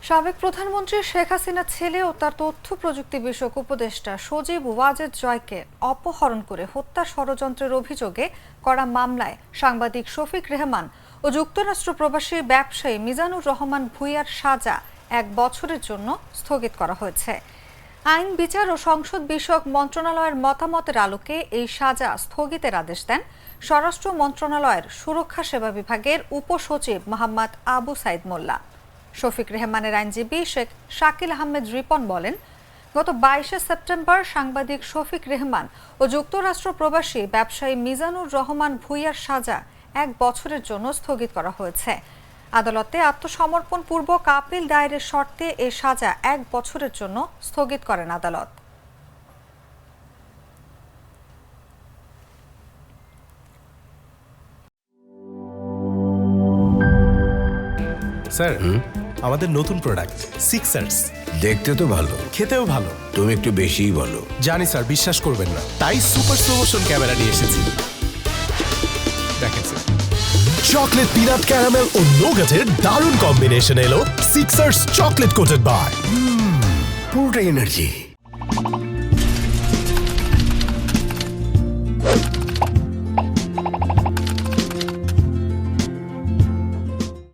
সাবেক প্রধানমন্ত্রী শেখ হাসিনার ছেলে ও তার তথ্য প্রযুক্তি বিষয়ক উপদেষ্টা সজীব ওয়াজেদ জয়কে অপহরণ করে হত্যা ষড়যন্ত্রের অভিযোগে করা মামলায় সাংবাদিক শফিক রেহমান ও যুক্তরাষ্ট্র প্রবাসী ব্যবসায়ী মিজানুর রহমান ভূঁইয়ার সাজা 1 বছরের জন্য স্থগিত করা হয়েছে। আইন, বিচার ও সংসদ বিষয়ক মন্ত্রণালয়ের মতামতের আলোকে এই সাজা স্থগিতের আদেশ দেন স্বরাষ্ট্র মন্ত্রণালয়ের সুরক্ষা সেবা বিভাগের উপসচিব মোহাম্মদ আবু সাইদ মোল্লা। শফিক রেহমানের আইনজীবী শেখ শাকিল আহমেদ রিপন বলেন, গত 22 সেপ্টেম্বর সাংবাদিক শফিক রেহমান ও যুক্তরাষ্ট্র প্রবাসী ব্যবসায়ী মিজানুর রহমান ভূঁইয়ার সাজা 1 বছরের জন্য স্থগিত করা হয়েছে। আদালতে আত্মসমর্পণ পূর্বক আপিল দায়েরের শর্তে এই সাজা 1 বছরের জন্য স্থগিত করেন আদালত। স্যার, আমাদের নতুন প্রোডাক্ট সিক্সার্স দেখতে তো ভালো, খেতেও ভালো। তুমি একটু বেশিই বলো। জানি স্যার, বিশ্বাস করবেন না, তাই সুপার স্লো মোশন ক্যামেরা নিয়ে এসেছি। দেখেন স্যার, চকলেট পিনাট ক্যারামেল ও নোগাটের দারুণ কম্বিনেশন এলো সিক্সার্স চকলেট কোটেড বার। পুরোটা এনার্জি।